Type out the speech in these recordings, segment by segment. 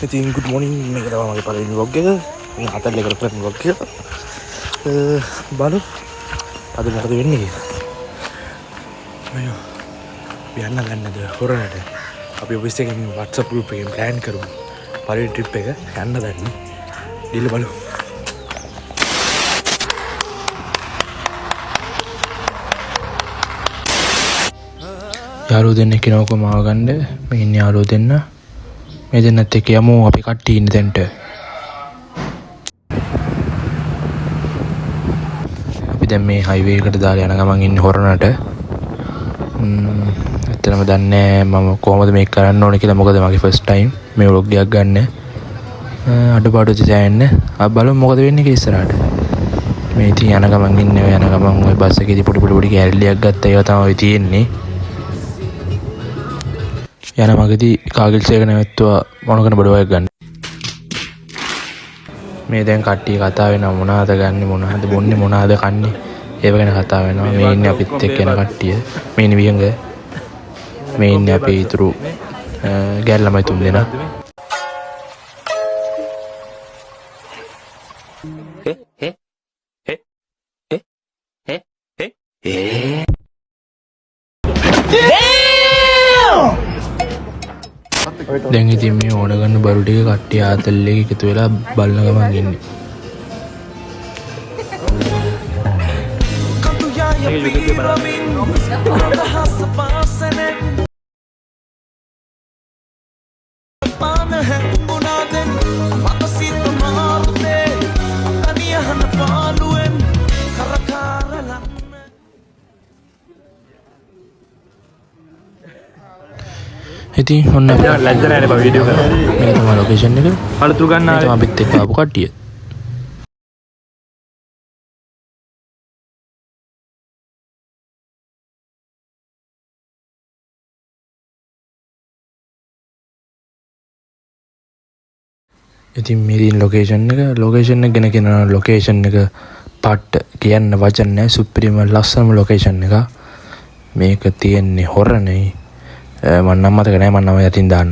ඉතින් good morning මේක තමයි මගේ පළවෙනි vlog එක. මම හතර ලේකට කරන vlog එක. බලමු අද මොකද වෙන්නේ කියලා. මම යන්න ගන්නද හොරනට. අපි ඔෆිස් එකේ WhatsApp group එකෙන් plan කරමු. පළවෙනි trip එක යන්න දැන්. ගිහලා බලමු. යාළුවෝ දෙන්නෙක් කෙනෙක්ව මාව ගන්න. මේ ඉන්නේ යාළුවෝ දෙන්න. මේ දෙන්නත් එක්ක යමු අපි කට්ටිය ඉන්න තැනට. අපි දැන් මේ හයිවේ එකට දාලා යන ගමන් ඉන්නේ හොරනට. ඇත්තටම දන්නේ මම කොහොමද මේක කරන්න ඕනේ කියලා. මොකද මගේ ෆස්ට් ටයිම් මේ vlog එකක් ගන්න. අඩපාඩු තියන්න. අපි බලමු මොකද වෙන්නේ කියලා ඉස්සරහට. මේ ඉතින් යන ගමන් ඉන්නේ යන ගමන් ওই බස් එකේදී පොඩි කැරලියක් ගත්තා. ඒවා තමයි තියෙන්නේ. යන මගදී කාගල්ස් එක නැවැත්තුවා මොනකන බඩුවක් ගන්න. මේ දැන් කට්ටිය කතා වෙනවා මොනවාද ගන්නෙ මොනවාද බොන්නේ මොනවාද කන්නේ ඒව ගැන කතා වෙනවා. මේ ඉන්නේ අපිත් එක්ක යන කට්ටිය. මේ ඉන්නේ වියංග. මේ ඉන්නේ අපේ ඊතුරු ගෑල් ළමයි තුන් දෙනා. දැන් ඉතින් මේ ඕන ගන්න බරු ටික කට්ටිය ආතල් එක එකතු වෙලා බලන ගමන් ඉන්නේ. ඉතින් ඔන්න ලැජ්ජ නැහැ බා වීඩියෝ කරලා. මේක තමයි ලොකේෂන් එක. අලුතු ගන්න ආවේ. තමයි අපිත් එක්ක ආපු කට්ටිය. ඉතින් මේ ලොකේෂන් එක ගැන කියනවා ලොකේෂන් එක පාට කියන්න වචන නැහැ. සුපිරිම ලස්සනම ලොකේෂන් එක. මේක තියෙන්නේ හොරනේ. මම නම් මතක නැහැ මම නම යටින් දාන්න.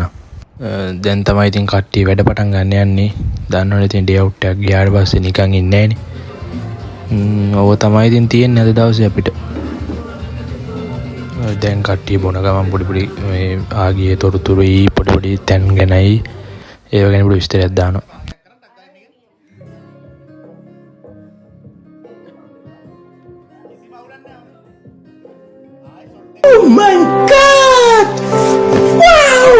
දැන් තමයි ඉතින් කට්ටිය වැඩ පටන් ගන්න යන්නේ. දන්නවනේ ඉතින් ඩේ අවුට් එකක් ගියාට පස්සේ නිකන් ඉන්නේ නැහනේ. ඔය තමයි ඉතින් තියෙන්නේ අද දවසේ අපිට. දැන් කට්ටිය බොන ගමන් පොඩි මේ ආගියේ තොරතුරු පොඩි තැන් ගැනයි ඒව ගැන පොඩි විස්තරයක් දානවා. Oh my god! Wow!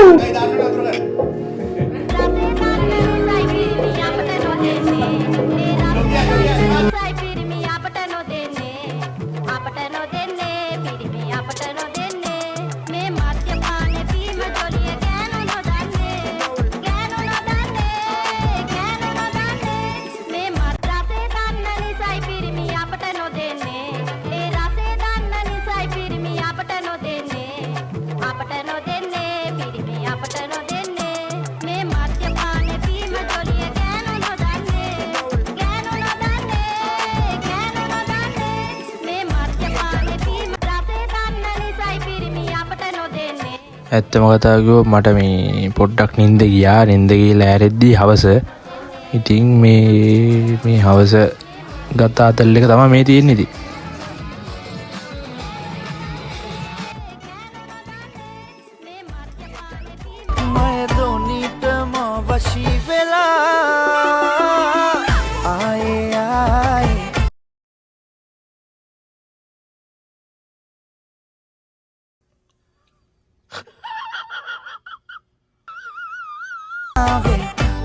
ඇත්තම කතාව කිව්වොත් මට මේ පොඩ්ඩක් නිින්ද ගියා. නිින්ද ගිහලා ඇරෙද්දී හවස. ඉතින් මේ හවස ගත අතල් එක තමයි මේ තියෙන්නේ ඉතින්.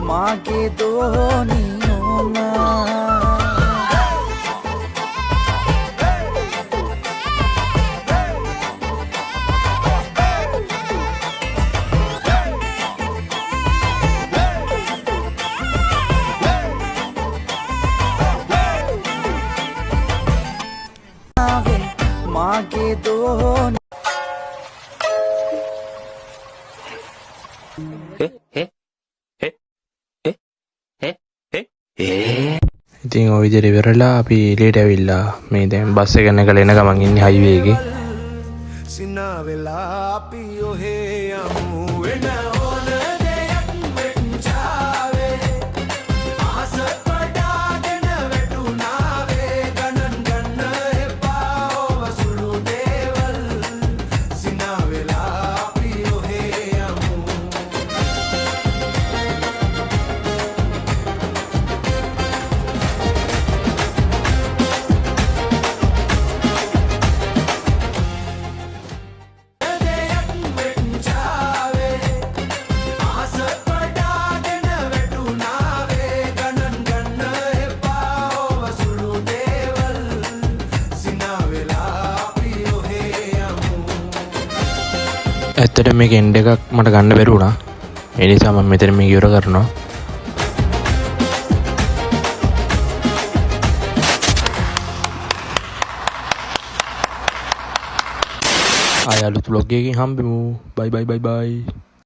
मागे दोनियों मागे दोनियों ඉතින් ඔය විදිහට ඉවරලා අපි එළියට ඇවිල්ලා මේ දැන් බස් එක නැගලා එන ගමන් ඉන්නේ හයිවේ එකේ. සිනා වෙලා අපි ඔහේ යමු වෙන ඕන දෙයක් වෙච්චා ඇත්තට මේක එන්ඩ් එකක් මට ගන්න බැරි වුණා. ඒ නිසා මම මෙතන මේක ඉවර කරනවා. ආය අලුත් vlog එකකින් හම්බෙමු. bye bye bye bye.